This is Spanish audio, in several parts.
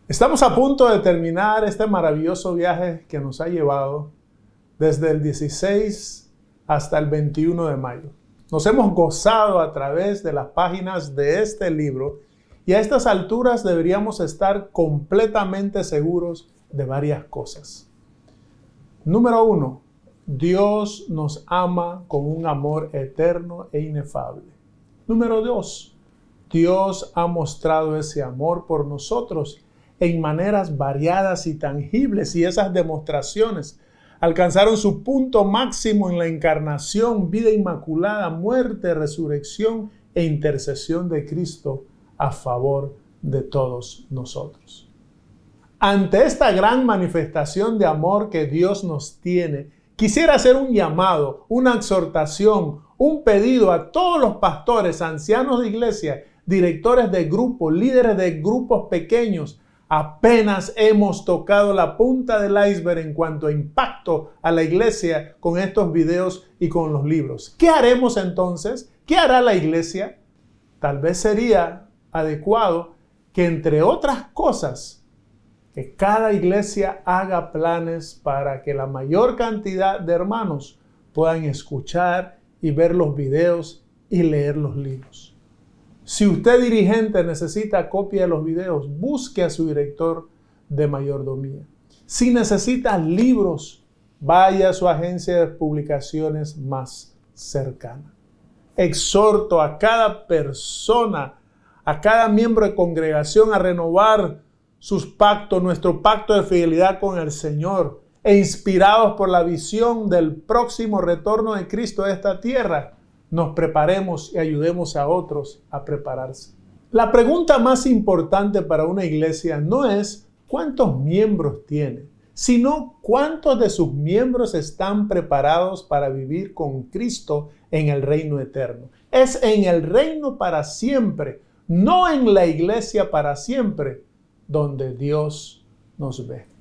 Estamos a punto de terminar este maravilloso viaje que nos ha llevado desde el 16 hasta el 21 de mayo. Nos hemos gozado a través de las páginas de este libro y a estas alturas deberíamos estar completamente seguros de varias cosas. Número 1, Dios nos ama con un amor eterno e inefable. Número 2, Dios ha mostrado ese amor por nosotros en maneras variadas y tangibles, y esas demostraciones alcanzaron su punto máximo en la encarnación, vida inmaculada, muerte, resurrección e intercesión de Cristo a favor de todos nosotros. Ante esta gran manifestación de amor que Dios nos tiene, quisiera hacer un llamado, una exhortación, un pedido a todos los pastores, ancianos de iglesia, directores de grupos, líderes de grupos pequeños. Apenas hemos tocado la punta del iceberg en cuanto a impacto a la iglesia con estos videos y con los libros. ¿Qué haremos entonces? ¿Qué hará la iglesia? Tal vez sería adecuado que, entre otras cosas, que cada iglesia haga planes para que la mayor cantidad de hermanos puedan escuchar y ver los videos y leer los libros. Si usted, dirigente, necesita copia de los videos, busque a su director de mayordomía. Si necesita libros, vaya a su agencia de publicaciones más cercana. Exhorto a cada persona, a cada miembro de congregación a renovar sus pactos, nuestro pacto de fidelidad con el Señor, e inspirados por la visión del próximo retorno de Cristo a esta tierra, nos preparemos y ayudemos a otros a prepararse. La pregunta más importante para una iglesia no es cuántos miembros tiene, sino cuántos de sus miembros están preparados para vivir con Cristo en el reino eterno. Es en el reino para siempre, no en la iglesia para siempre, donde Dios nos ve.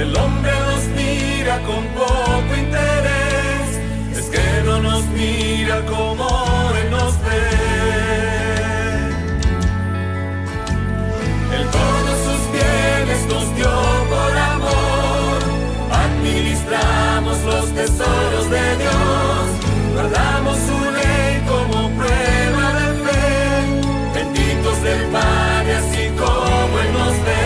El hombre nos mira con poco interés, es que no nos mira como Él nos ve. Él todos sus bienes nos dio por amor, administramos los tesoros de Dios, guardamos su ley como prueba de fe, benditos del Padre así como Él nos ve.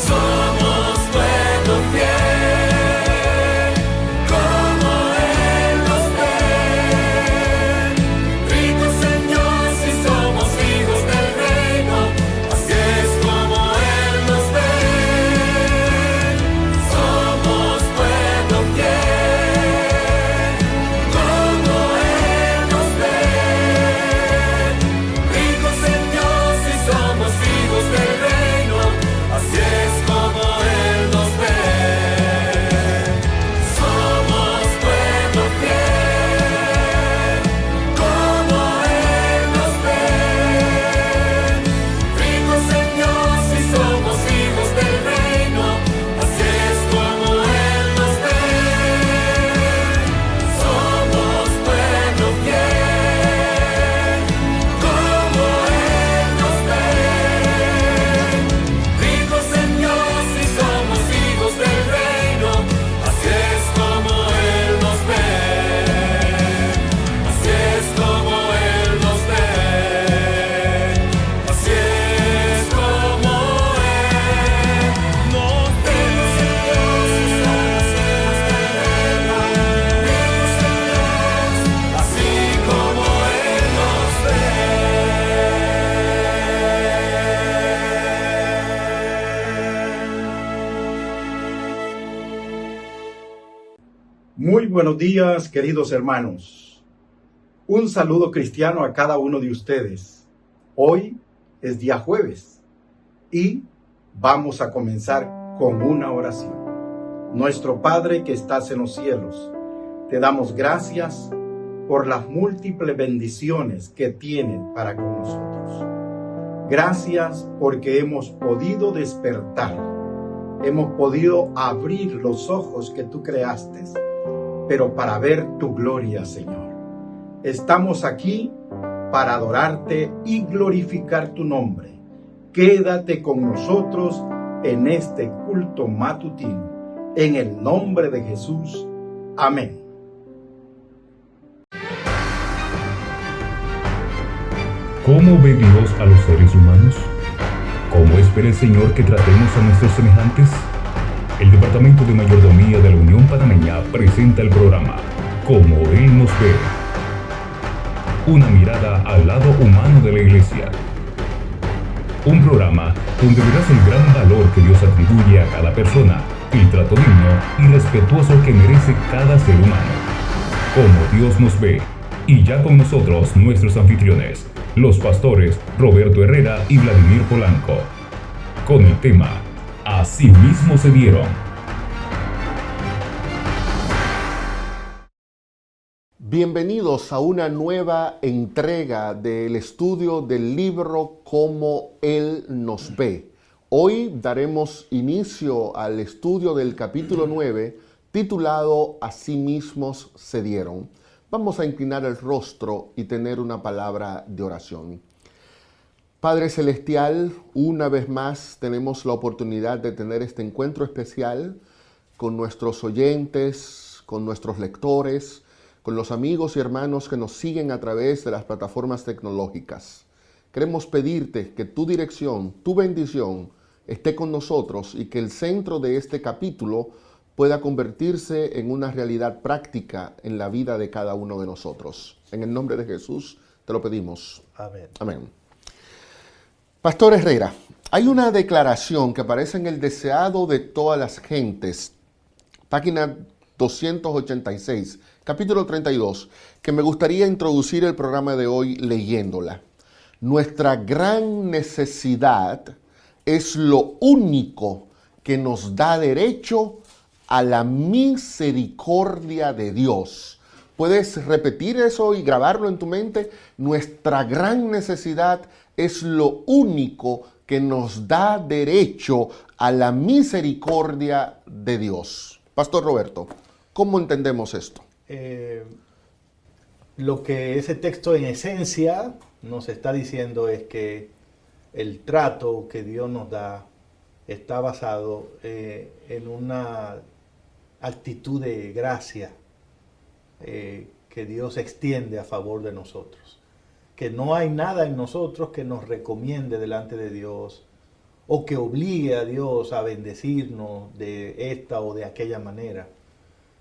Somos pueblo fiel, como buenos días, queridos hermanos. Un saludo cristiano a cada uno de ustedes. Hoy es día jueves y vamos a comenzar con una oración. Nuestro Padre que estás en los cielos, te damos gracias por las múltiples bendiciones que tienen para con nosotros. Gracias porque hemos podido despertar, hemos podido abrir los ojos que tú creaste, pero para ver tu gloria, Señor. Estamos aquí para adorarte y glorificar tu nombre. Quédate con nosotros en este culto matutino. En el nombre de Jesús. Amén. ¿Cómo ve Dios a los seres humanos? ¿Cómo espera el Señor que tratemos a nuestros semejantes? El Departamento de Mayordomía de la Unión Panameña presenta el programa Como Él nos ve. Una mirada al lado humano de la Iglesia. Un programa donde verás el gran valor que Dios atribuye a cada persona, el trato digno y respetuoso que merece cada ser humano. Como Dios nos ve. Y ya con nosotros nuestros anfitriones, los pastores Roberto Herrera y Vladimir Polanco, con el tema Así mismo se dieron. Bienvenidos a una nueva entrega del estudio del libro Como Él nos ve. Hoy daremos inicio al estudio del capítulo 9, titulado Así mismos se dieron. Vamos a inclinar el rostro y tener una palabra de oración. Padre Celestial, una vez más tenemos la oportunidad de tener este encuentro especial con nuestros oyentes, con nuestros lectores, con los amigos y hermanos que nos siguen a través de las plataformas tecnológicas. Queremos pedirte que tu dirección, tu bendición esté con nosotros y que el centro de este capítulo pueda convertirse en una realidad práctica en la vida de cada uno de nosotros. En el nombre de Jesús te lo pedimos. Amén. Amén. Pastor Herrera, hay una declaración que aparece en el Deseado de todas las gentes, página 286, capítulo 32, que me gustaría introducir el programa de hoy leyéndola. Nuestra gran necesidad es lo único que nos da derecho a la misericordia de Dios. ¿Puedes repetir eso y grabarlo en tu mente? Nuestra gran necesidad es lo único que nos da derecho a la misericordia de Dios. Pastor Roberto, ¿cómo entendemos esto? Lo que ese texto en esencia nos está diciendo es que el trato que Dios nos da está basado en una actitud de gracia que Dios extiende a favor de nosotros. Que no hay nada en nosotros que nos recomiende delante de Dios o que obligue a Dios a bendecirnos de esta o de aquella manera.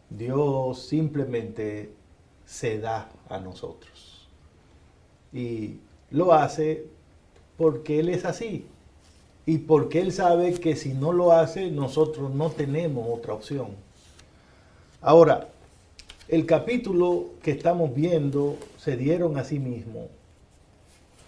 Dios simplemente se da a nosotros. Y lo hace porque Él es así. Y porque Él sabe que si no lo hace, nosotros no tenemos otra opción. Ahora, el capítulo que estamos viendo, se dieron a sí mismos,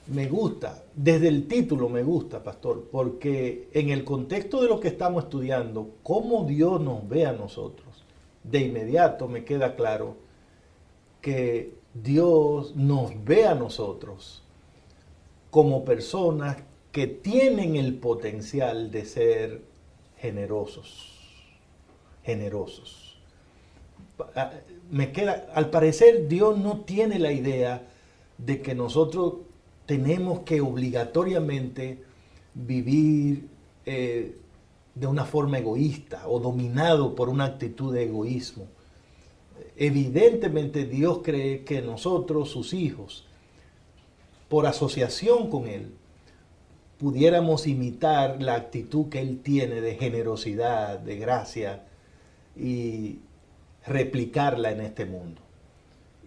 me gusta, desde el título me gusta, pastor, porque en el contexto de lo que estamos estudiando, cómo Dios nos ve a nosotros, de inmediato me queda claro que Dios nos ve a nosotros como personas que tienen el potencial de ser generosos. Al parecer Dios no tiene la idea de que nosotros tenemos que obligatoriamente vivir de una forma egoísta o dominado por una actitud de egoísmo. Evidentemente Dios cree que nosotros, sus hijos, por asociación con Él, pudiéramos imitar la actitud que Él tiene de generosidad, de gracia y replicarla en este mundo.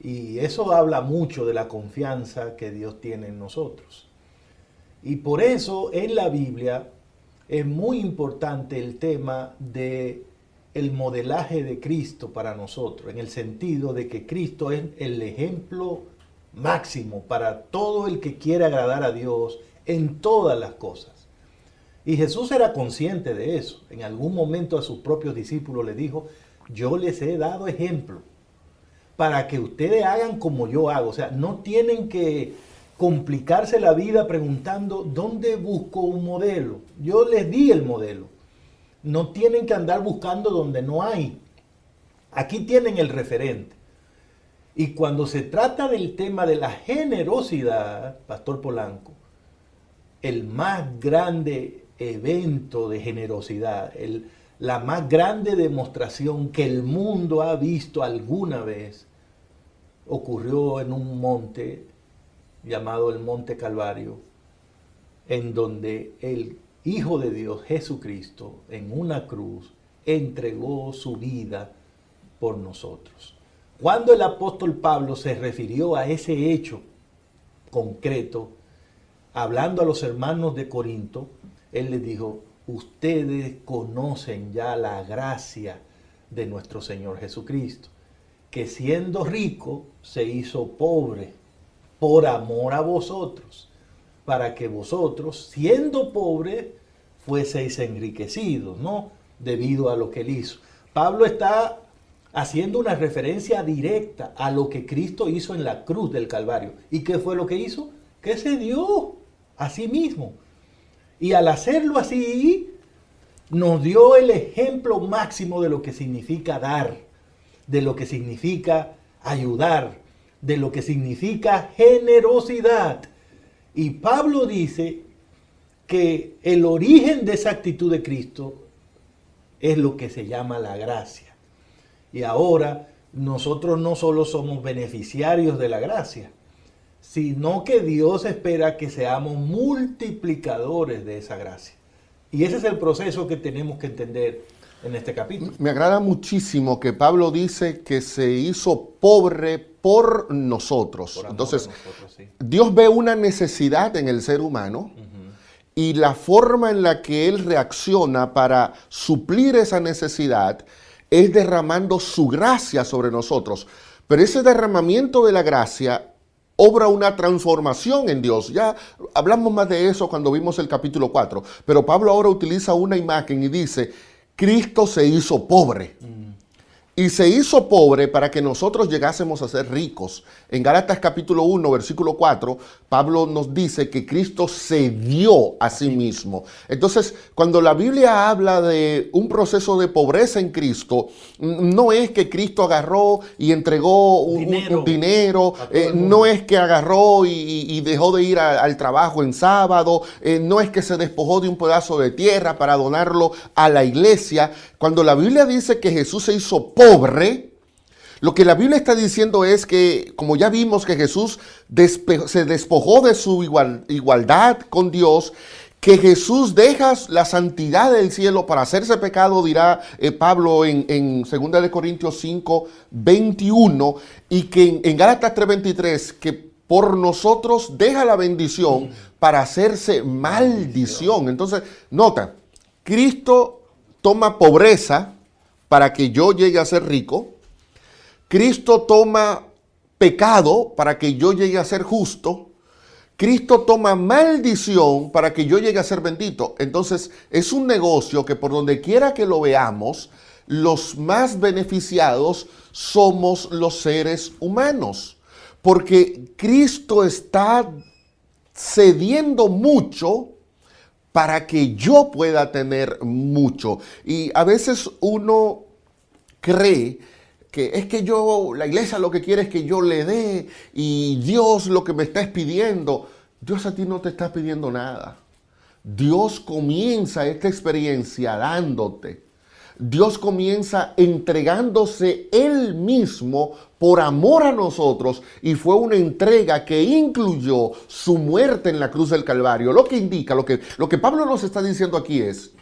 Y eso habla mucho de la confianza que Dios tiene en nosotros. Y por eso en la Biblia es muy importante el tema de el modelaje de Cristo para nosotros, en el sentido de que Cristo es el ejemplo máximo para todo el que quiere agradar a Dios en todas las cosas. Y Jesús era consciente de eso. En algún momento a sus propios discípulos les dijo, yo les he dado ejemplo para que ustedes hagan como yo hago. O sea, no tienen que complicarse la vida preguntando, ¿dónde busco un modelo? Yo les di el modelo. No tienen que andar buscando donde no hay. Aquí tienen el referente. Y cuando se trata del tema de la generosidad, Pastor Polanco, el más grande evento de generosidad, la más grande demostración que el mundo ha visto alguna vez, ocurrió en un monte llamado el Monte Calvario, en donde el Hijo de Dios, Jesucristo, en una cruz, entregó su vida por nosotros. Cuando el apóstol Pablo se refirió a ese hecho concreto, hablando a los hermanos de Corinto, él les dijo, ustedes conocen ya la gracia de nuestro Señor Jesucristo, que siendo rico se hizo pobre por amor a vosotros, para que vosotros, siendo pobres, fueseis enriquecidos, ¿no? Debido a lo que él hizo. Pablo está haciendo una referencia directa a lo que Cristo hizo en la cruz del Calvario. ¿Y qué fue lo que hizo? Que se dio a sí mismo. Y al hacerlo así, nos dio el ejemplo máximo de lo que significa dar, de lo que significa ayudar, de lo que significa generosidad. Y Pablo dice que el origen de esa actitud de Cristo es lo que se llama la gracia. Y ahora nosotros no solo somos beneficiarios de la gracia, sino que Dios espera que seamos multiplicadores de esa gracia. Y ese es el proceso que tenemos que entender en este capítulo. Me agrada muchísimo que Pablo dice que se hizo pobre por nosotros. Por amor Entonces, a nosotros, sí. Dios ve una necesidad en el ser humano y la forma en la que Él reacciona para suplir esa necesidad es derramando su gracia sobre nosotros. Pero ese derramamiento de la gracia obra una transformación en Dios. Ya hablamos más de eso cuando vimos el capítulo 4. Pero Pablo ahora utiliza una imagen y dice, Cristo se hizo pobre. Y se hizo pobre para que nosotros llegásemos a ser ricos. En Gálatas capítulo 1, versículo 4, Pablo nos dice que Cristo se dio a sí mismo. Entonces, cuando la Biblia habla de un proceso de pobreza en Cristo, no es que Cristo agarró y entregó un dinero, no es que agarró y dejó de ir al trabajo en sábado, no es que se despojó de un pedazo de tierra para donarlo a la iglesia. Cuando la Biblia dice que Jesús se hizo pobre, lo que la Biblia está diciendo es que, como ya vimos que Jesús se despojó de su igualdad con Dios, que Jesús deja la santidad del cielo para hacerse pecado, dirá Pablo en 2 Corintios 5, 21, y que en Gálatas 3:23, que por nosotros deja la bendición para hacerse maldición. Entonces, nota, Cristo toma pobreza para que yo llegue a ser rico. Cristo toma pecado para que yo llegue a ser justo. Cristo toma maldición para que yo llegue a ser bendito. Entonces, es un negocio que por donde quiera que lo veamos, los más beneficiados somos los seres humanos. Porque Cristo está cediendo mucho para que yo pueda tener mucho. Y a veces uno cree que es que la iglesia lo que quiere es que yo le dé y Dios lo que me está pidiendo. Dios a ti no te está pidiendo nada. Dios comienza esta experiencia dándote. Dios comienza entregándose Él mismo por amor a nosotros y fue una entrega que incluyó su muerte en la cruz del Calvario. Lo que indica, lo que Pablo nos está diciendo aquí es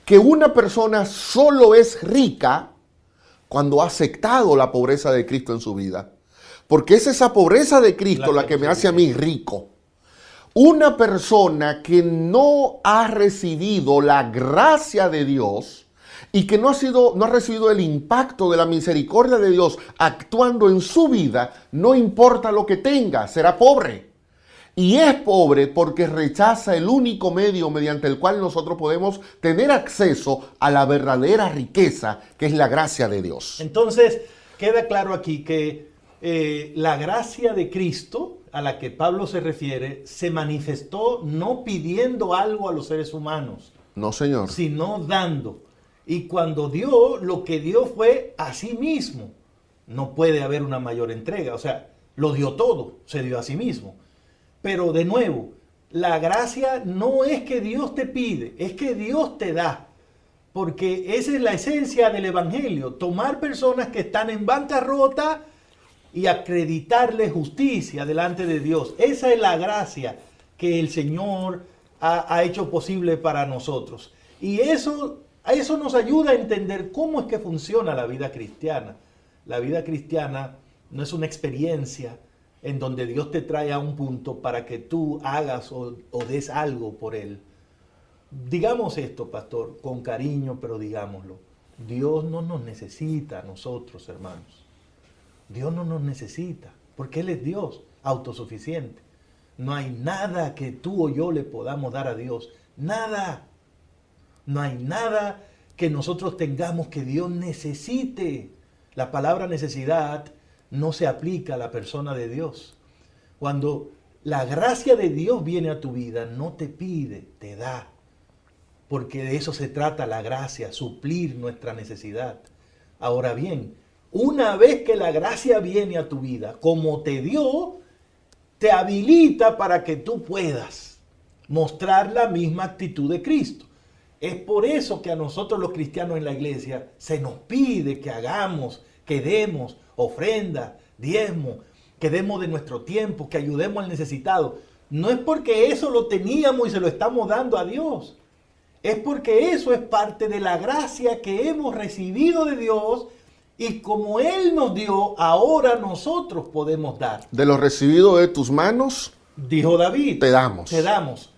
que una persona solo es rica cuando ha aceptado la pobreza de Cristo en su vida. Porque es esa pobreza de Cristo la que me hace a mí rico. Una persona que no ha recibido la gracia de Dios y que no ha recibido el impacto de la misericordia de Dios actuando en su vida, no importa lo que tenga, será pobre. Y es pobre porque rechaza el único medio mediante el cual nosotros podemos tener acceso a la verdadera riqueza, que es la gracia de Dios. Entonces, queda claro aquí que la gracia de Cristo, a la que Pablo se refiere, se manifestó no pidiendo algo a los seres humanos. No, Señor. Sino dando. Y cuando dio, lo que dio fue a sí mismo. No puede haber una mayor entrega. O sea, lo dio todo, se dio a sí mismo. Pero de nuevo, la gracia no es que Dios te pide, es que Dios te da. Porque esa es la esencia del Evangelio. Tomar personas que están en bancarrota y acreditarles justicia delante de Dios. Esa es la gracia que el Señor ha hecho posible para nosotros. Y eso nos ayuda a entender cómo es que funciona la vida cristiana. La vida cristiana no es una experiencia en donde Dios te trae a un punto para que tú hagas o des algo por Él. Digamos esto, pastor, con cariño, pero digámoslo. Dios no nos necesita a nosotros, hermanos. Dios no nos necesita, porque Él es Dios, autosuficiente. No hay nada que tú o yo le podamos dar a Dios. Nada. No hay nada que nosotros tengamos que Dios necesite. La palabra necesidad no se aplica a la persona de Dios. Cuando la gracia de Dios viene a tu vida, no te pide, te da. Porque de eso se trata la gracia, suplir nuestra necesidad. Ahora bien, una vez que la gracia viene a tu vida, como te dio, te habilita para que tú puedas mostrar la misma actitud de Cristo. Es por eso que a nosotros los cristianos en la iglesia se nos pide que hagamos, que demos ofrenda, diezmo, que demos de nuestro tiempo, que ayudemos al necesitado. No es porque eso lo teníamos y se lo estamos dando a Dios. Es porque eso es parte de la gracia que hemos recibido de Dios y como Él nos dio, ahora nosotros podemos dar. De lo recibido de tus manos, dijo David, te damos. Te damos.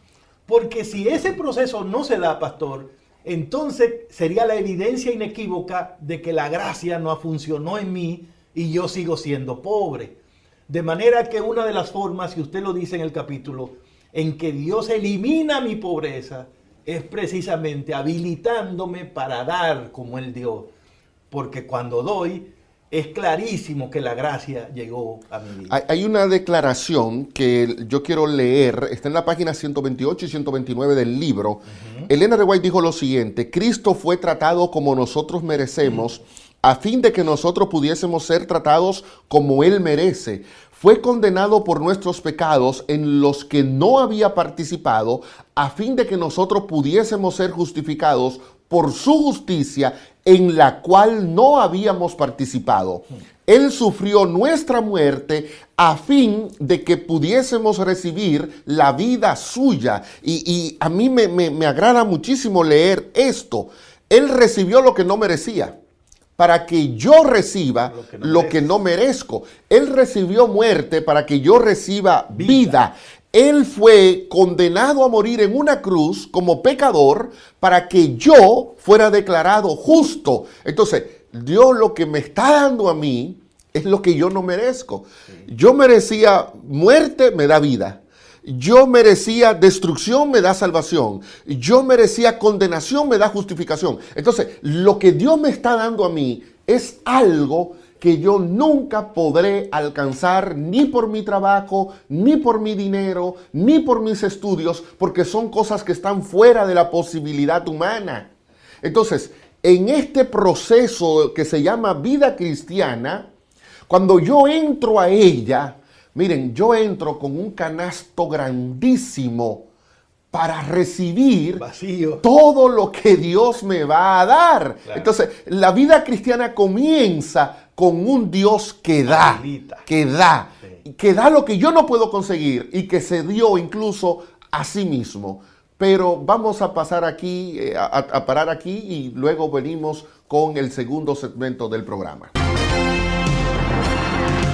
Porque si ese proceso no se da, pastor, entonces sería la evidencia inequívoca de que la gracia no funcionó en mí y yo sigo siendo pobre. De manera que una de las formas, y usted lo dice en el capítulo, en que Dios elimina mi pobreza, es precisamente habilitándome para dar como Él dio. Porque cuando doy, es clarísimo que la gracia llegó a mi vida. Hay una declaración que yo quiero leer, está en la página 128 y 129 del libro. Elena de White dijo lo siguiente: Cristo fue tratado como nosotros merecemos, a fin de que nosotros pudiésemos ser tratados como Él merece. Fue condenado por nuestros pecados en los que no había participado, a fin de que nosotros pudiésemos ser justificados por su justicia, en la cual no habíamos participado. Él sufrió nuestra muerte a fin de que pudiésemos recibir la vida suya. Y a mí me agrada muchísimo leer esto. Él recibió lo que no merecía, para que yo reciba lo que no merezco. Él recibió muerte para que yo reciba vida. Él fue condenado a morir en una cruz como pecador para que yo fuera declarado justo. Entonces, Dios lo que me está dando a mí es lo que yo no merezco. Yo merecía muerte, me da vida. Yo merecía destrucción, me da salvación. Yo merecía condenación, me da justificación. Entonces, lo que Dios me está dando a mí es algo que yo nunca podré alcanzar ni por mi trabajo, ni por mi dinero, ni por mis estudios, porque son cosas que están fuera de la posibilidad humana. Entonces, en este proceso que se llama vida cristiana, cuando yo entro a ella, miren, yo entro con un canasto grandísimo para recibir vacío todo lo que Dios me va a dar. Claro. Entonces, la vida cristiana comienza con un Dios que da, que da lo que yo no puedo conseguir y que se dio incluso a sí mismo. Pero vamos a pasar aquí, a parar aquí y luego venimos con el segundo segmento del programa.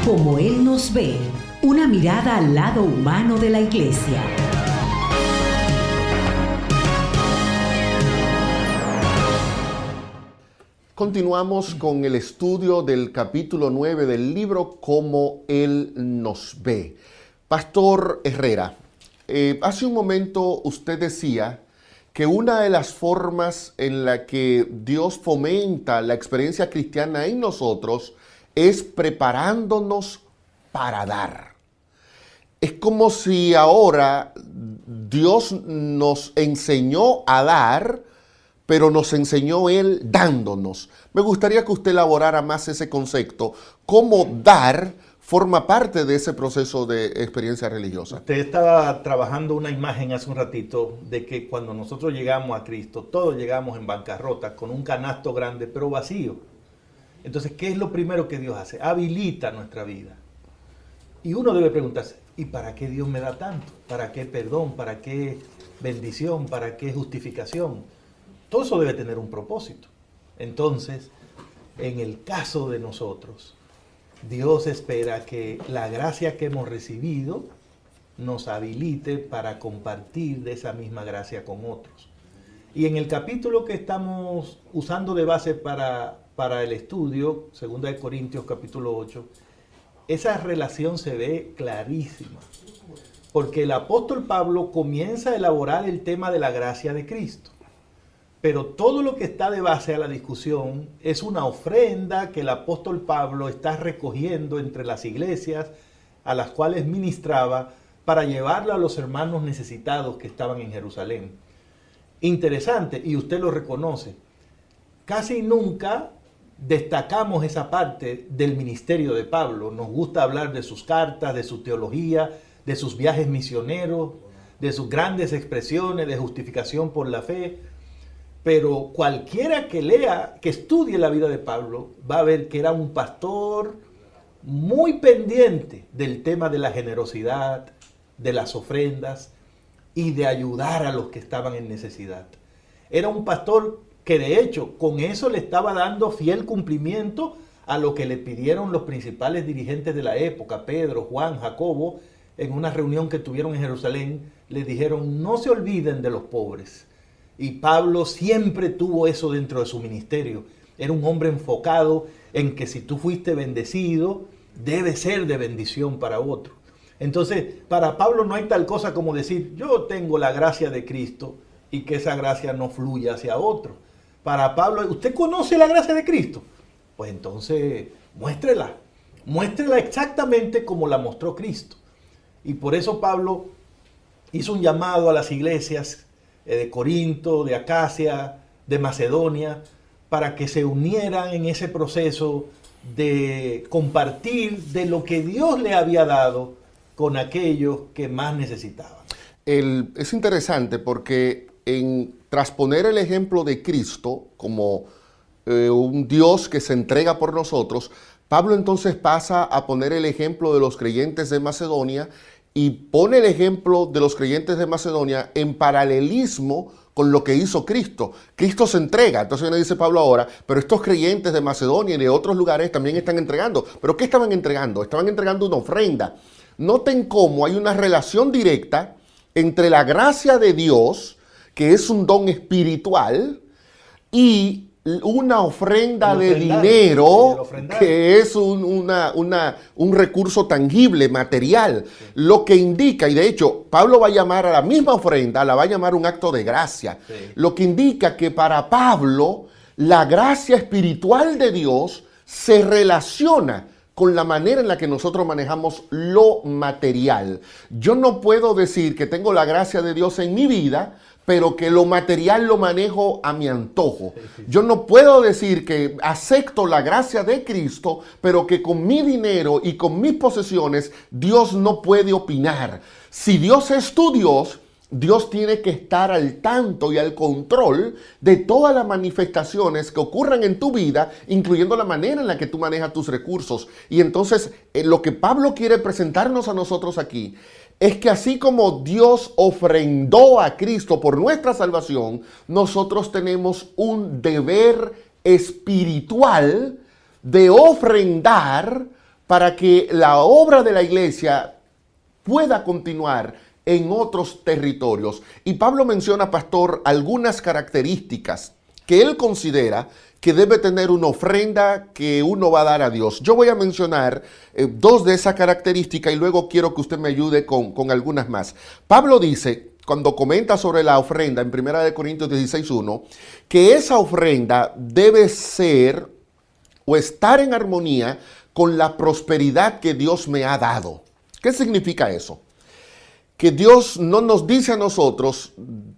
Como Él nos ve, una mirada al lado humano de la iglesia. Continuamos con el estudio del capítulo 9 del libro Como Él nos ve. Pastor Herrera, hace un momento usted decía que una de las formas en la que Dios fomenta la experiencia cristiana en nosotros es preparándonos para dar. Es como si ahora Dios nos enseñó a dar, pero nos enseñó Él dándonos. Me gustaría que usted elaborara más ese concepto. ¿Cómo dar forma parte de ese proceso de experiencia religiosa? Usted estaba trabajando una imagen hace un ratito de que cuando nosotros llegamos a Cristo, todos llegamos en bancarrota, con un canasto grande, pero vacío. Entonces, ¿qué es lo primero que Dios hace? Habilita nuestra vida. Y uno debe preguntarse, ¿y para qué Dios me da tanto? ¿Para qué perdón? ¿Para qué bendición? ¿Para qué justificación? Todo eso debe tener un propósito. Entonces, en el caso de nosotros, Dios espera que la gracia que hemos recibido nos habilite para compartir de esa misma gracia con otros. Y en el capítulo que estamos usando de base para el estudio, 2 Corintios capítulo 8, esa relación se ve clarísima. Porque el apóstol Pablo comienza a elaborar el tema de la gracia de Cristo. Pero todo lo que está de base a la discusión es una ofrenda que el apóstol Pablo está recogiendo entre las iglesias a las cuales ministraba para llevarla a los hermanos necesitados que estaban en Jerusalén. Interesante, y usted lo reconoce, casi nunca destacamos esa parte del ministerio de Pablo. Nos gusta hablar de sus cartas, de su teología, de sus viajes misioneros, de sus grandes expresiones de justificación por la fe. Pero cualquiera que lea, que estudie la vida de Pablo, va a ver que era un pastor muy pendiente del tema de la generosidad, de las ofrendas y de ayudar a los que estaban en necesidad. Era un pastor que de hecho con eso le estaba dando fiel cumplimiento a lo que le pidieron los principales dirigentes de la época, Pedro, Juan, Jacobo, en una reunión que tuvieron en Jerusalén, les dijeron, no se olviden de los pobres. Y Pablo siempre tuvo eso dentro de su ministerio. Era un hombre enfocado en que si tú fuiste bendecido, debe ser de bendición para otro. Entonces, para Pablo no hay tal cosa como decir, yo tengo la gracia de Cristo y que esa gracia no fluya hacia otro. Para Pablo, ¿usted conoce la gracia de Cristo? Pues entonces, muéstrela. Muéstrela exactamente como la mostró Cristo. Y por eso Pablo hizo un llamado a las iglesias de Corinto, de Acacia, de Macedonia, para que se unieran en ese proceso de compartir de lo que Dios le había dado con aquellos que más necesitaban. Es interesante porque en trasponer el ejemplo de Cristo como un Dios que se entrega por nosotros, Pablo entonces pasa a poner el ejemplo de los creyentes de Macedonia y pone el ejemplo de los creyentes de Macedonia en paralelismo con lo que hizo Cristo. Cristo se entrega. Entonces le dice Pablo ahora, pero estos creyentes de Macedonia y de otros lugares también están entregando. ¿Pero qué estaban entregando? Estaban entregando una ofrenda. Noten cómo hay una relación directa entre la gracia de Dios, que es un don espiritual, y una ofrenda de dinero, que es un recurso tangible, material, lo que indica, y de hecho Pablo va a llamar a la misma ofrenda, la va a llamar un acto de gracia, lo que indica que para Pablo la gracia espiritual de Dios se relaciona con la manera en la que nosotros manejamos lo material. Yo no puedo decir que tengo la gracia de Dios en mi vida, pero que lo material lo manejo a mi antojo. Yo no puedo decir que acepto la gracia de Cristo, pero que con mi dinero y con mis posesiones Dios no puede opinar. Si Dios es tu Dios, Dios tiene que estar al tanto y al control de todas las manifestaciones que ocurran en tu vida, incluyendo la manera en la que tú manejas tus recursos. Y entonces, lo que Pablo quiere presentarnos a nosotros aquí es que así como Dios ofrendó a Cristo por nuestra salvación, nosotros tenemos un deber espiritual de ofrendar para que la obra de la iglesia pueda continuar en otros territorios. Y Pablo menciona, pastor, algunas características que él considera que debe tener una ofrenda que uno va a dar a Dios. Yo voy a mencionar dos de esas características y luego quiero que usted me ayude con algunas más. Pablo dice, cuando comenta sobre la ofrenda en 1 Corintios 16:1, que esa ofrenda debe ser o estar en armonía con la prosperidad que Dios me ha dado. ¿Qué significa eso? Que Dios no nos dice a nosotros,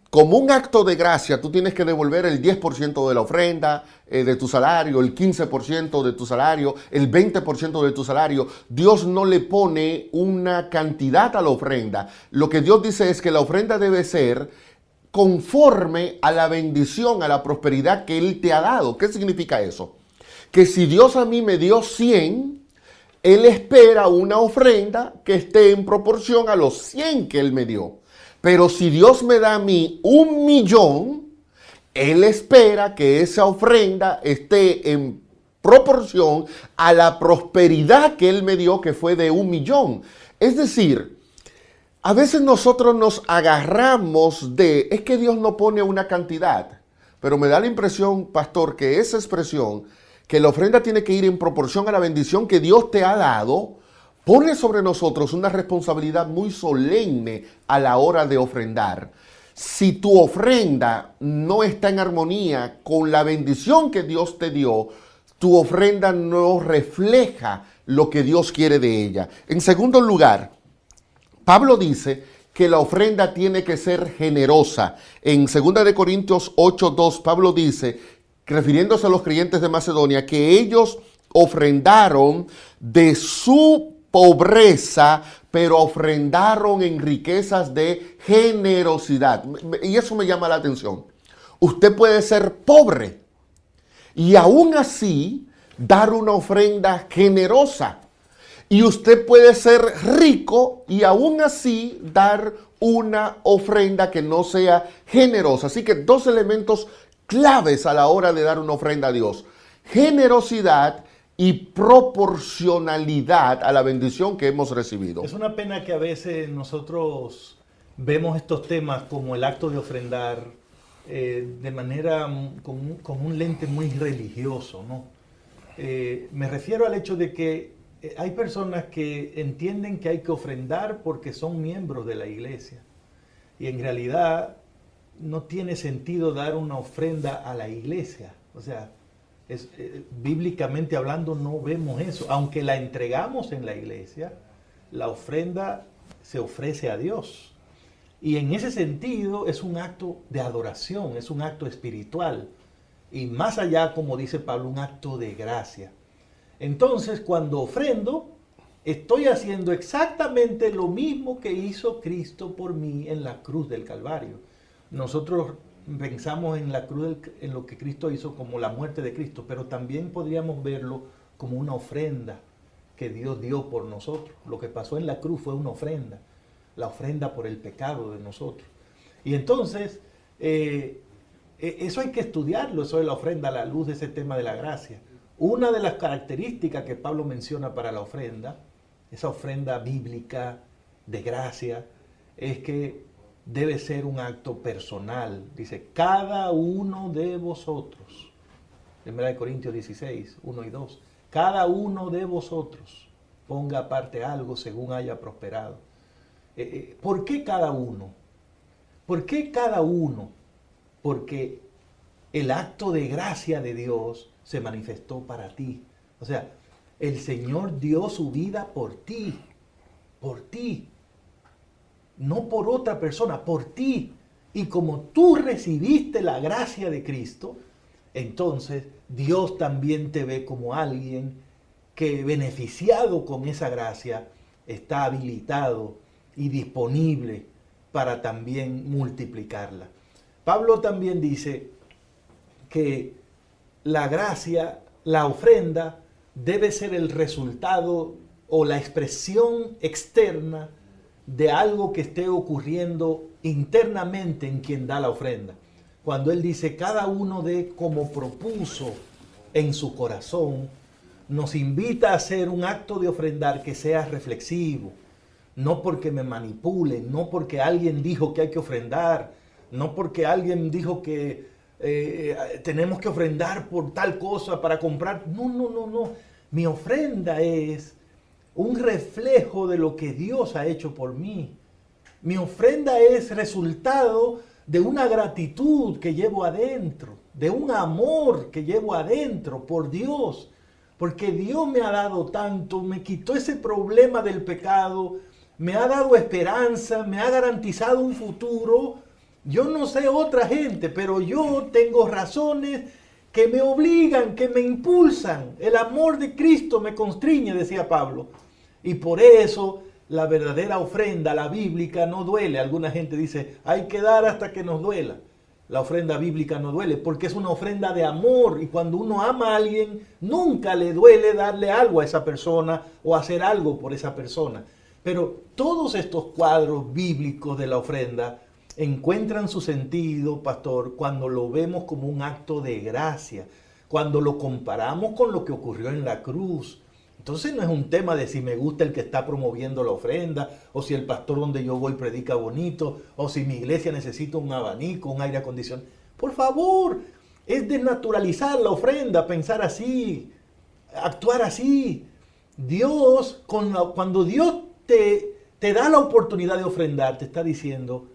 como un acto de gracia, tú tienes que devolver el 10% de la ofrenda, de tu salario, el 15% de tu salario, el 20% de tu salario. Dios no le pone una cantidad a la ofrenda. Lo que Dios dice es que la ofrenda debe ser conforme a la bendición, a la prosperidad que Él te ha dado. ¿Qué significa eso? Que si Dios a mí me dio 100, Él espera una ofrenda que esté en proporción a los 100 que Él me dio. Pero si Dios me da a mí 1,000,000, Él espera que esa ofrenda esté en proporción a la prosperidad que Él me dio, que fue de 1,000,000. Es decir, a veces nosotros nos agarramos de, es que Dios no pone una cantidad. Pero me da la impresión, pastor, que esa expresión, que la ofrenda tiene que ir en proporción a la bendición que Dios te ha dado, pone sobre nosotros una responsabilidad muy solemne a la hora de ofrendar. Si tu ofrenda no está en armonía con la bendición que Dios te dio, tu ofrenda no refleja lo que Dios quiere de ella. En segundo lugar, Pablo dice que la ofrenda tiene que ser generosa. En 2 Corintios 8:2, Pablo dice, refiriéndose a los creyentes de Macedonia, que ellos ofrendaron de su pobreza, pero ofrendaron en riquezas de generosidad. Y eso me llama la atención. Usted puede ser pobre y aún así dar una ofrenda generosa. Y usted puede ser rico y aún así dar una ofrenda que no sea generosa. Así que dos elementos claves a la hora de dar una ofrenda a Dios: generosidad y proporcionalidad a la bendición que hemos recibido. Es una pena que a veces nosotros vemos estos temas como el acto de ofrendar de manera con un lente muy religioso, ¿no? Me refiero al hecho de que hay personas que entienden que hay que ofrendar porque son miembros de la iglesia y en realidad no tiene sentido dar una ofrenda a la iglesia. O sea, bíblicamente hablando no vemos eso. Aunque la entregamos en la iglesia, la ofrenda se ofrece a Dios. Y en ese sentido es un acto de adoración, es un acto espiritual. Y más allá, como dice Pablo, un acto de gracia. Entonces, cuando ofrendo, estoy haciendo exactamente lo mismo que hizo Cristo por mí en la cruz del Calvario. Nosotros pensamos en la cruz, en lo que Cristo hizo como la muerte de Cristo, pero también podríamos verlo como una ofrenda que Dios dio por nosotros. Lo que pasó en la cruz fue una ofrenda, la ofrenda por el pecado de nosotros. Y entonces, eso hay que estudiarlo, eso es la ofrenda a la luz de ese tema de la gracia. Una de las características que Pablo menciona para la ofrenda, esa ofrenda bíblica de gracia, es que debe ser un acto personal. Dice, cada uno de vosotros, 1 Corintios 16, 1 y 2, cada uno de vosotros ponga aparte algo según haya prosperado. ¿Por qué cada uno? ¿Por qué cada uno? Porque el acto de gracia de Dios se manifestó para ti. O sea, el Señor dio su vida por ti, no por otra persona, por ti. Y como tú recibiste la gracia de Cristo, entonces Dios también te ve como alguien que, beneficiado con esa gracia, está habilitado y disponible para también multiplicarla. Pablo también dice que la gracia, la ofrenda, debe ser el resultado o la expresión externa de algo que esté ocurriendo internamente en quien da la ofrenda. Cuando él dice, cada uno dé como propuso en su corazón, nos invita a hacer un acto de ofrendar que sea reflexivo, no porque me manipulen, no porque alguien dijo que hay que ofrendar, no porque alguien dijo que tenemos que ofrendar por tal cosa para comprar. No. Mi ofrenda es un reflejo de lo que Dios ha hecho por mí. Mi ofrenda es resultado de una gratitud que llevo adentro, de un amor que llevo adentro por Dios. Porque Dios me ha dado tanto, me quitó ese problema del pecado, me ha dado esperanza, me ha garantizado un futuro. Yo no sé otra gente, pero yo tengo razones que me obligan, que me impulsan. El amor de Cristo me constriñe, decía Pablo. Y por eso la verdadera ofrenda, la bíblica, no duele. Alguna gente dice, hay que dar hasta que nos duela. La ofrenda bíblica no duele porque es una ofrenda de amor. Y cuando uno ama a alguien, nunca le duele darle algo a esa persona o hacer algo por esa persona. Pero todos estos cuadros bíblicos de la ofrenda encuentran su sentido, pastor, cuando lo vemos como un acto de gracia, cuando lo comparamos con lo que ocurrió en la cruz. Entonces no es un tema de si me gusta el que está promoviendo la ofrenda, o si el pastor donde yo voy predica bonito, o si mi iglesia necesita un abanico, un aire acondicionado. Por favor, es desnaturalizar la ofrenda, pensar así, actuar así. Dios, cuando Dios te da la oportunidad de ofrendar, te está diciendo,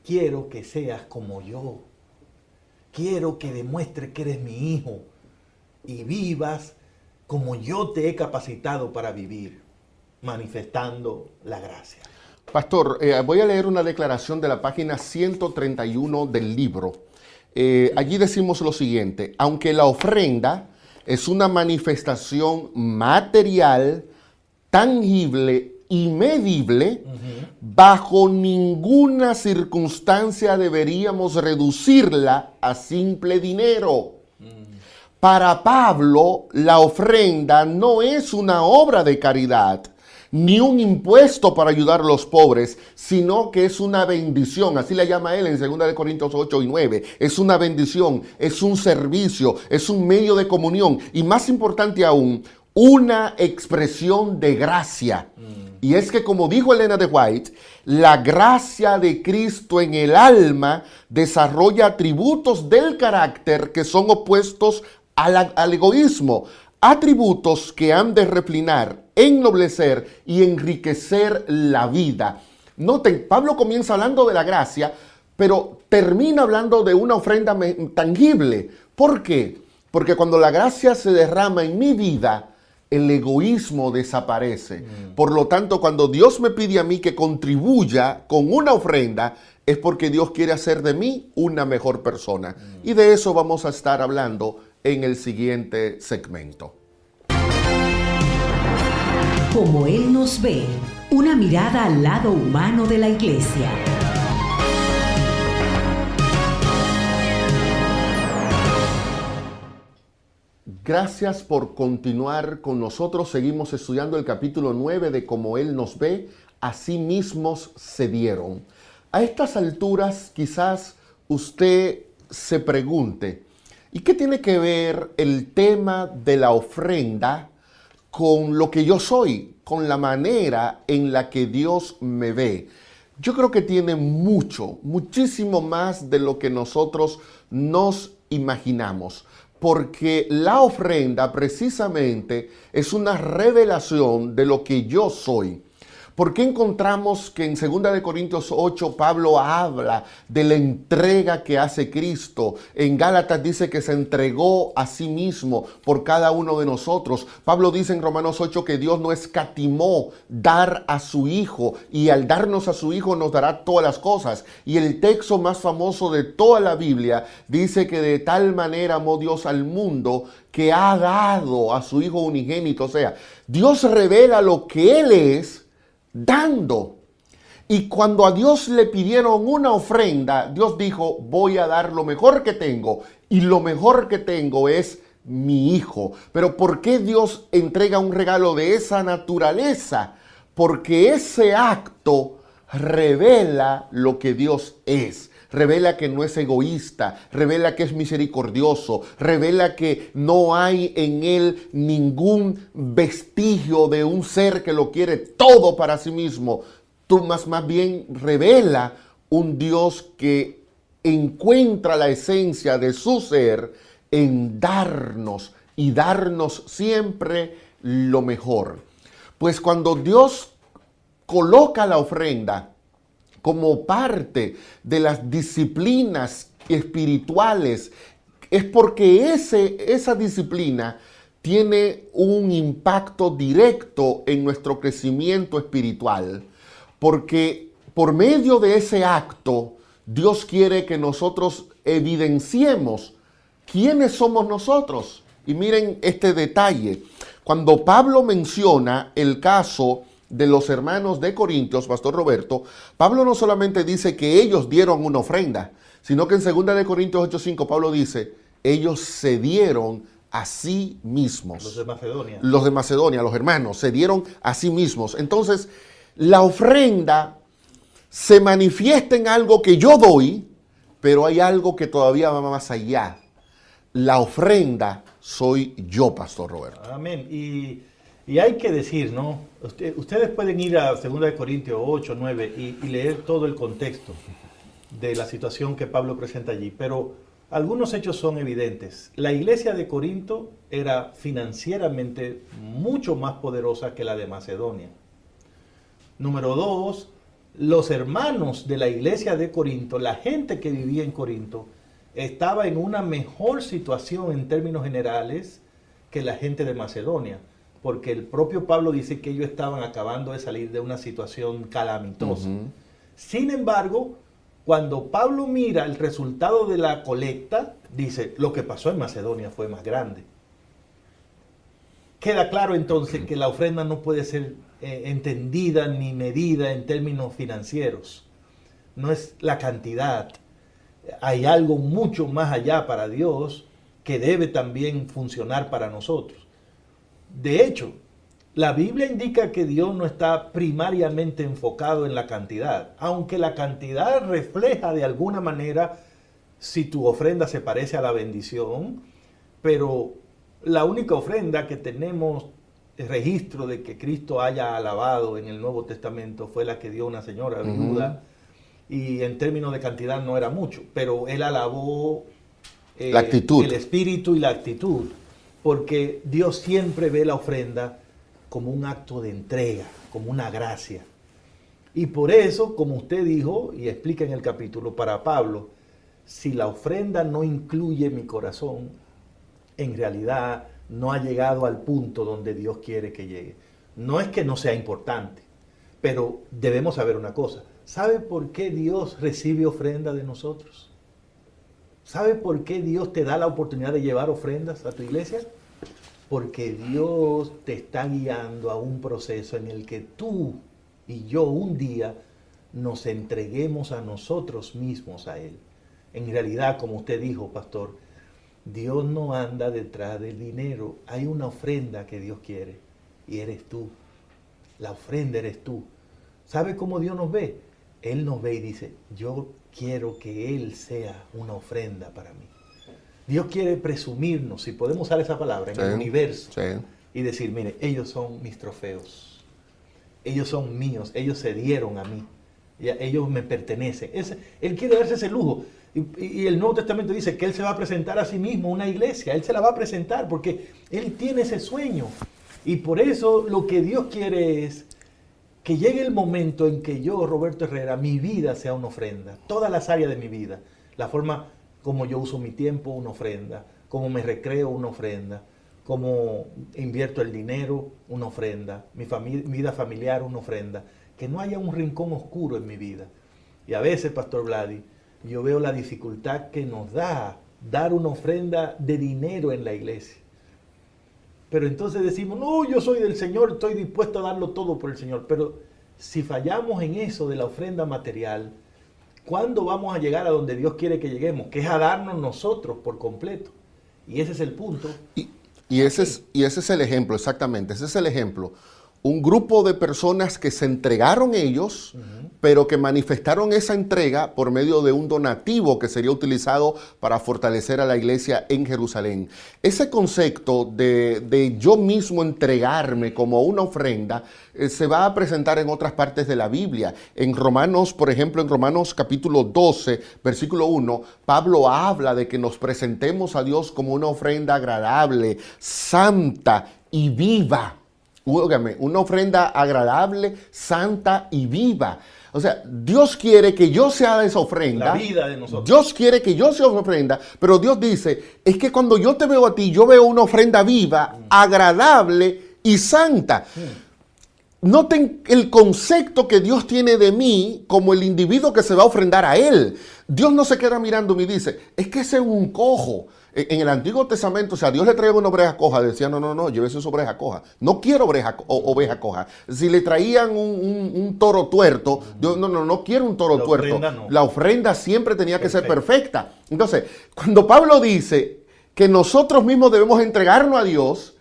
quiero que seas como yo. Quiero que demuestres que eres mi hijo y vivas como yo te he capacitado para vivir, manifestando la gracia. Pastor, voy a leer una declaración de la página 131 del libro. Allí decimos lo siguiente: aunque la ofrenda es una manifestación material, tangible y medible, bajo ninguna circunstancia deberíamos reducirla a simple dinero. Para Pablo, la ofrenda no es una obra de caridad, ni un impuesto para ayudar a los pobres, sino que es una bendición. Así la llama él en 2 Corintios 8 y 9. Es una bendición, es un servicio, es un medio de comunión y, más importante aún, una expresión de gracia. Y es que, como dijo Elena de White, la gracia de Cristo en el alma desarrolla atributos del carácter que son opuestos al egoísmo, atributos que han de reflinar, ennoblecer y enriquecer la vida. Noten, Pablo comienza hablando de la gracia, pero termina hablando de una ofrenda tangible. ¿Por qué? Porque cuando la gracia se derrama en mi vida, el egoísmo desaparece. Por lo tanto, cuando Dios me pide a mí que contribuya con una ofrenda, es porque Dios quiere hacer de mí una mejor persona. Y de eso vamos a estar hablando en el siguiente segmento. Como Él nos ve, una mirada al lado humano de la iglesia. Gracias por continuar con nosotros. Seguimos estudiando el capítulo 9 de Como Él nos ve, así mismos se dieron. A estas alturas quizás usted se pregunte, ¿y qué tiene que ver el tema de la ofrenda con lo que yo soy, con la manera en la que Dios me ve? Yo creo que tiene muchísimo más de lo que nosotros nos imaginamos, porque la ofrenda precisamente es una revelación de lo que yo soy. ¿Por qué encontramos que en 2 Corintios 8 Pablo habla de la entrega que hace Cristo? En Gálatas dice que se entregó a sí mismo por cada uno de nosotros. Pablo dice en Romanos 8 que Dios no escatimó dar a su Hijo, y al darnos a su Hijo nos dará todas las cosas. Y el texto más famoso de toda la Biblia dice que de tal manera amó Dios al mundo que ha dado a su Hijo unigénito. O sea, Dios revela lo que Él es dando. Y cuando a Dios le pidieron una ofrenda, Dios dijo, voy a dar lo mejor que tengo, y lo mejor que tengo es mi Hijo. Pero ¿por qué Dios entrega un regalo de esa naturaleza? Porque ese acto revela lo que Dios es. Revela que no es egoísta, revela que es misericordioso, revela que no hay en él ningún vestigio de un ser que lo quiere todo para sí mismo. Tú más bien revela un Dios que encuentra la esencia de su ser en darnos y darnos siempre lo mejor. Pues cuando Dios coloca la ofrenda como parte de las disciplinas espirituales, es porque esa disciplina tiene un impacto directo en nuestro crecimiento espiritual, porque por medio de ese acto, Dios quiere que nosotros evidenciemos quiénes somos nosotros. Y miren este detalle. Cuando Pablo menciona el caso de los hermanos de Corintios, Pastor Roberto, Pablo no solamente dice que ellos dieron una ofrenda, sino que en 2 de Corintios 8:5 Pablo dice, ellos se dieron a sí mismos. Los de Macedonia. Los de Macedonia, los hermanos, se dieron a sí mismos. Entonces, la ofrenda se manifiesta en algo que yo doy, pero hay algo que todavía va más allá. La ofrenda soy yo, Pastor Roberto. Amén. Y hay que decir, ¿no? Ustedes pueden ir a 2 de Corintios 8, 9 y leer todo el contexto de la situación que Pablo presenta allí, pero algunos hechos son evidentes. La iglesia de Corinto era financieramente mucho más poderosa que la de Macedonia. Número 2, los hermanos de la iglesia de Corinto, la gente que vivía en Corinto, estaba en una mejor situación en términos generales que la gente de Macedonia, porque el propio Pablo dice que ellos estaban acabando de salir de una situación calamitosa. Sin embargo, cuando Pablo mira el resultado de la colecta, dice, lo que pasó en Macedonia fue más grande. Queda claro entonces que la ofrenda no puede ser entendida ni medida en términos financieros. No es la cantidad. Hay algo mucho más allá para Dios que debe también funcionar para nosotros. De hecho, la Biblia indica que Dios no está primariamente enfocado en la cantidad, aunque la cantidad refleja de alguna manera si tu ofrenda se parece a la bendición, pero la única ofrenda que tenemos registro de que Cristo haya alabado en el Nuevo Testamento fue la que dio una señora viuda, y en términos de cantidad no era mucho, pero él alabó la actitud, el espíritu y la actitud, porque Dios siempre ve la ofrenda como un acto de entrega, como una gracia. Y por eso, como usted dijo y explica en el capítulo, para Pablo, si la ofrenda no incluye mi corazón, en realidad no ha llegado al punto donde Dios quiere que llegue. No es que no sea importante, pero debemos saber una cosa. ¿Sabe por qué Dios recibe ofrenda de nosotros? ¿Sabe por qué Dios te da la oportunidad de llevar ofrendas a tu iglesia? Porque Dios te está guiando a un proceso en el que tú y yo un día nos entreguemos a nosotros mismos a Él. En realidad, como usted dijo, pastor, Dios no anda detrás del dinero. Hay una ofrenda que Dios quiere y eres tú. La ofrenda eres tú. ¿Sabe cómo Dios nos ve? Él nos ve y dice, yo quiero que Él sea una ofrenda para mí. Dios quiere presumirnos, si podemos usar esa palabra, en el universo. Y decir, mire, ellos son mis trofeos. Ellos son míos. Ellos se dieron a mí. Ellos me pertenecen. Él quiere darse ese lujo. Y el Nuevo Testamento dice que Él se va a presentar a sí mismo una iglesia. Él se la va a presentar porque Él tiene ese sueño. Y por eso lo que Dios quiere es que llegue el momento en que yo, Roberto Herrera, mi vida sea una ofrenda. Todas las áreas de mi vida. La forma como yo uso mi tiempo, una ofrenda. Cómo me recreo, una ofrenda. Cómo invierto el dinero, una ofrenda. Mi vida familiar, una ofrenda. Que no haya un rincón oscuro en mi vida. Y a veces, Pastor Vladi, yo veo la dificultad que nos da dar una ofrenda de dinero en la iglesia. Pero entonces decimos, no, yo soy del Señor, estoy dispuesto a darlo todo por el Señor. Pero si fallamos en eso de la ofrenda material, ¿cuándo vamos a llegar a donde Dios quiere que lleguemos? Que es a darnos nosotros por completo. Y ese es el punto. Y ese es el ejemplo, exactamente. Ese es el ejemplo. un grupo de personas que se entregaron ellos, pero que manifestaron esa entrega por medio de un donativo que sería utilizado para fortalecer a la iglesia en Jerusalén. Ese concepto de yo mismo entregarme como una ofrenda se va a presentar en otras partes de la Biblia. En Romanos, por ejemplo, en Romanos capítulo 12, versículo 1, Pablo habla de que nos presentemos a Dios como una ofrenda agradable, santa y viva. Óigame, una ofrenda agradable, santa y viva. O sea, Dios quiere que yo sea esa ofrenda. La vida de nosotros. Dios quiere que yo sea una ofrenda, pero Dios dice, es que cuando yo te veo a ti, yo veo una ofrenda viva, agradable y santa. Noten el concepto que Dios tiene de mí como el individuo que se va a ofrendar a Él. Dios no se queda mirándome y dice, es que ese es un cojo. En el Antiguo Testamento, o sea, Dios le traía una oveja coja, decía, no, llévese su oveja coja. No quiero oveja coja. Si le traían un toro tuerto, Dios, no quiero un toro tuerto. No. La ofrenda siempre tenía que ser perfecta. Entonces, cuando Pablo dice que nosotros mismos debemos entregarnos a Dios,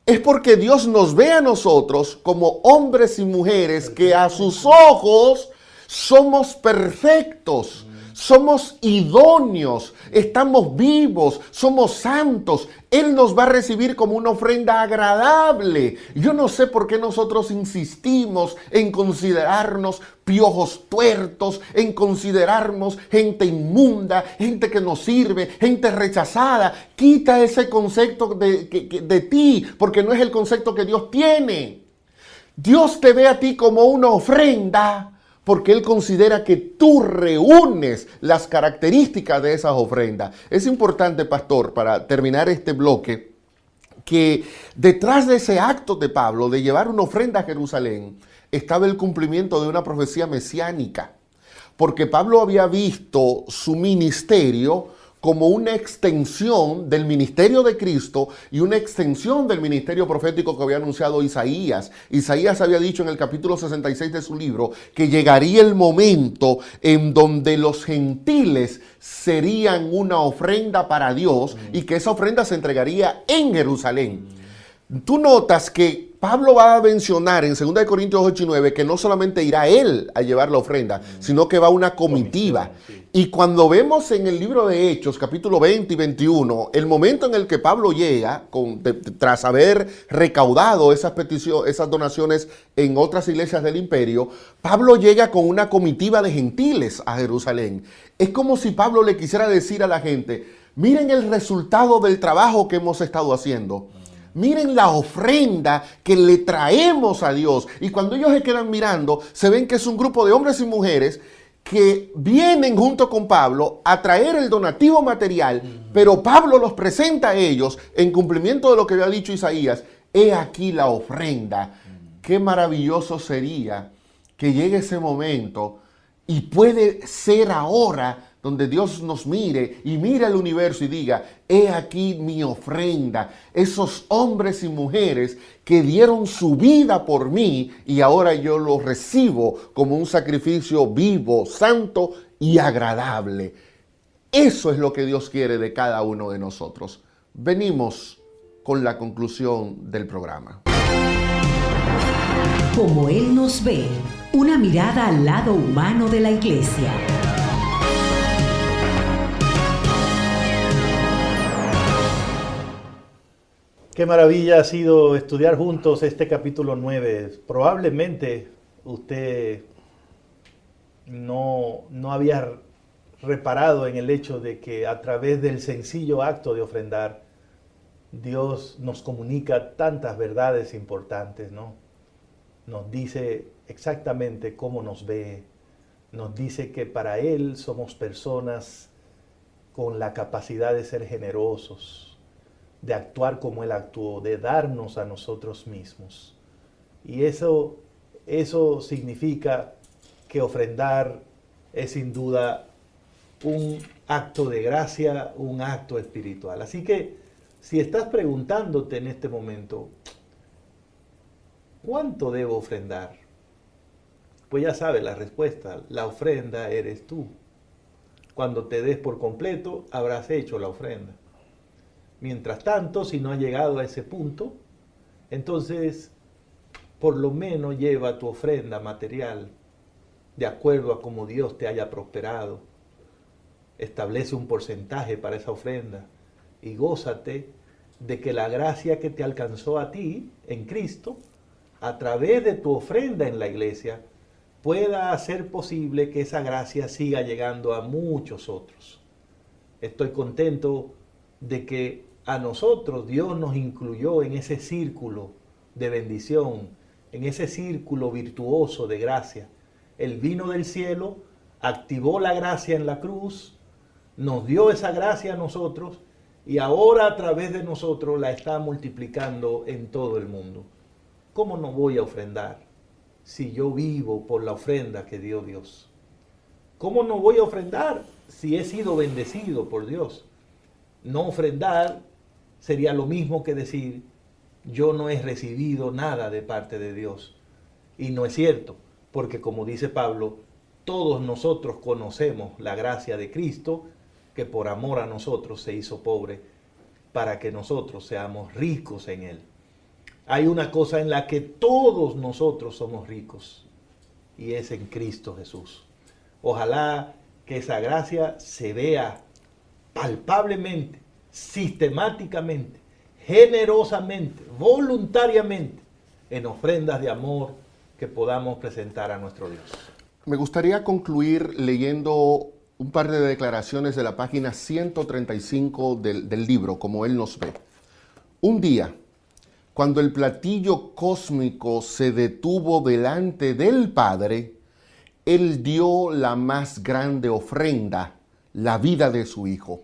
es porque Dios nos ve a nosotros como hombres y mujeres que a sus ojos somos perfectos. Somos idóneos, estamos vivos, somos santos. Él nos va a recibir como una ofrenda agradable. Yo no sé por qué nosotros insistimos en considerarnos piojos tuertos, en considerarnos gente inmunda, gente que no sirve, gente rechazada. Quita ese concepto de ti, porque no es el concepto que Dios tiene. Dios te ve a ti como una ofrenda, porque Él considera que tú reúnes las características de esas ofrendas. Es importante, pastor, para terminar este bloque, que detrás de ese acto de Pablo de llevar una ofrenda a Jerusalén estaba el cumplimiento de una profecía mesiánica. Porque Pablo había visto su ministerio como una extensión del ministerio de Cristo y una extensión del ministerio profético que había anunciado Isaías. Isaías había dicho en el capítulo 66 de su libro que llegaría el momento en donde los gentiles serían una ofrenda para Dios y que esa ofrenda se entregaría en Jerusalén. Tú notas que Pablo va a mencionar en 2 Corintios 8 y 9 que no solamente irá él a llevar la ofrenda, sino que va una comitiva. Y cuando vemos en el libro de Hechos, capítulo 20 y 21, el momento en el que Pablo llega, tras haber recaudado esas donaciones en otras iglesias del imperio, Pablo llega con una comitiva de gentiles a Jerusalén. Es como si Pablo le quisiera decir a la gente, miren el resultado del trabajo que hemos estado haciendo. Miren la ofrenda que le traemos a Dios. Y cuando ellos se quedan mirando, se ven que es un grupo de hombres y mujeres que vienen junto con Pablo a traer el donativo material, pero Pablo los presenta a ellos en cumplimiento de lo que había dicho Isaías. He aquí la ofrenda. Qué maravilloso sería que llegue ese momento, y puede ser ahora, donde Dios nos mire y mire al universo y diga, he aquí mi ofrenda, esos hombres y mujeres que dieron su vida por mí y ahora yo los recibo como un sacrificio vivo, santo y agradable. Eso es lo que Dios quiere de cada uno de nosotros. Venimos con la conclusión del programa. Como Él nos ve, una mirada al lado humano de la iglesia. Qué maravilla ha sido estudiar juntos este capítulo 9. Probablemente usted no había reparado en el hecho de que a través del sencillo acto de ofrendar, Dios nos comunica tantas verdades importantes, ¿no? Nos dice exactamente cómo nos ve, nos dice que para Él somos personas con la capacidad de ser generosos, de actuar como Él actuó, de darnos a nosotros mismos. Y eso significa que ofrendar es sin duda un acto de gracia, un acto espiritual. Así que si estás preguntándote en este momento, ¿cuánto debo ofrendar? Pues ya sabes la respuesta, la ofrenda eres tú. Cuando te des por completo, habrás hecho la ofrenda. Mientras tanto, si no has llegado a ese punto, entonces por lo menos lleva tu ofrenda material de acuerdo a como Dios te haya prosperado. Establece un porcentaje para esa ofrenda y gózate de que la gracia que te alcanzó a ti en Cristo, a través de tu ofrenda en la iglesia, pueda hacer posible que esa gracia siga llegando a muchos otros. Estoy contento de que a nosotros Dios nos incluyó en ese círculo de bendición, en ese círculo virtuoso de gracia. Él vino del cielo, activó la gracia en la cruz, nos dio esa gracia a nosotros y ahora a través de nosotros la está multiplicando en todo el mundo. ¿Cómo no voy a ofrendar si yo vivo por la ofrenda que dio Dios? ¿Cómo no voy a ofrendar si he sido bendecido por Dios? No ofrendar sería lo mismo que decir, yo no he recibido nada de parte de Dios. Y no es cierto, porque como dice Pablo, todos nosotros conocemos la gracia de Cristo, que por amor a nosotros se hizo pobre, para que nosotros seamos ricos en Él. Hay una cosa en la que todos nosotros somos ricos, y es en Cristo Jesús. Ojalá que esa gracia se vea palpablemente, sistemáticamente, generosamente, voluntariamente, en ofrendas de amor que podamos presentar a nuestro Dios. Me gustaría concluir leyendo un par de declaraciones de la página 135 del libro, Como Él nos ve. Un día, cuando el platillo cósmico se detuvo delante del Padre, Él dio la más grande ofrenda, la vida de su Hijo.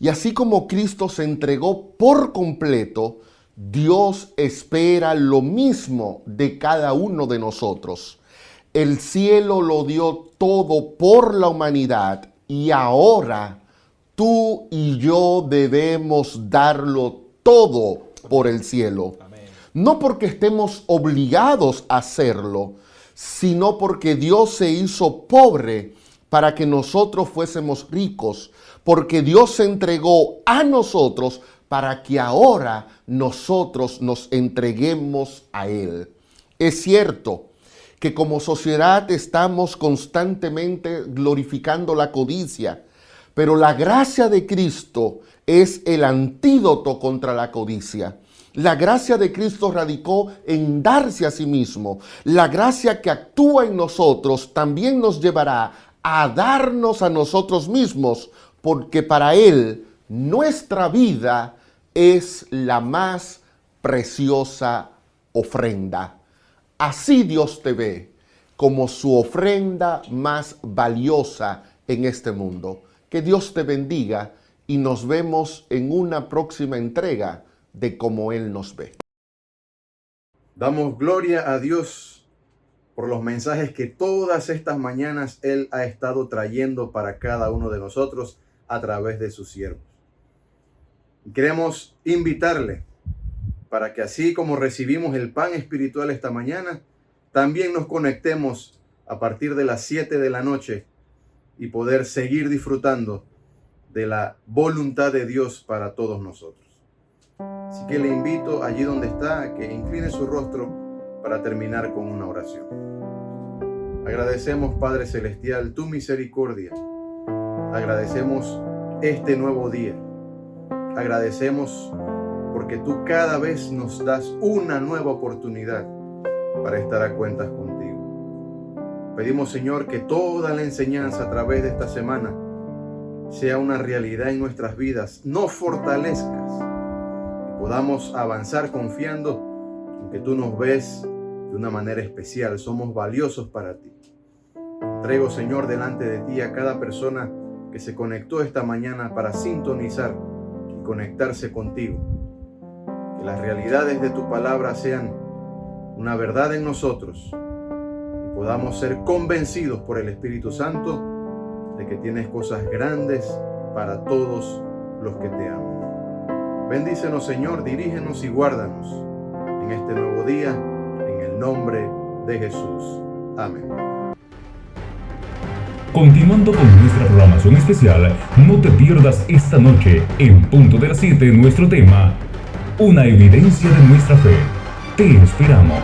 Y así como Cristo se entregó por completo, Dios espera lo mismo de cada uno de nosotros. El cielo lo dio todo por la humanidad y ahora tú y yo debemos darlo todo por el cielo. Amén. No porque estemos obligados a hacerlo, sino porque Dios se hizo pobre para que nosotros fuésemos ricos, porque Dios se entregó a nosotros para que ahora nosotros nos entreguemos a Él. Es cierto que como sociedad estamos constantemente glorificando la codicia, pero la gracia de Cristo es el antídoto contra la codicia. La gracia de Cristo radicó en darse a sí mismo. La gracia que actúa en nosotros también nos llevará a darnos a nosotros mismos, porque para Él nuestra vida es la más preciosa ofrenda. Así Dios te ve, como su ofrenda más valiosa en este mundo. Que Dios te bendiga y nos vemos en una próxima entrega de Como Él nos ve. Damos gloria a Dios por los mensajes que todas estas mañanas Él ha estado trayendo para cada uno de nosotros a través de sus siervos. Queremos invitarle para que así como recibimos el pan espiritual esta mañana, también nos conectemos a partir de las 7 de la noche y poder seguir disfrutando de la voluntad de Dios para todos nosotros. Así que le invito allí donde está a que incline su rostro para terminar con una oración. Agradecemos, Padre Celestial, tu misericordia. Agradecemos este nuevo día. Agradecemos porque tú cada vez nos das una nueva oportunidad para estar a cuentas contigo. Pedimos, Señor, que toda la enseñanza a través de esta semana sea una realidad en nuestras vidas. Nos fortalezcas y podamos avanzar confiando en que tú nos ves de una manera especial. Somos valiosos para ti. Entrego, Señor, delante de ti a cada persona que se conectó esta mañana para sintonizar y conectarse contigo. Que las realidades de tu palabra sean una verdad en nosotros y podamos ser convencidos por el Espíritu Santo de que tienes cosas grandes para todos los que te aman. Bendícenos, Señor, dirígenos y guárdanos en este nuevo día, en el nombre de Jesús. Amén. Continuando con nuestra programación especial, no te pierdas esta noche, en punto de las 7, nuestro tema, una evidencia de nuestra fe. Te esperamos.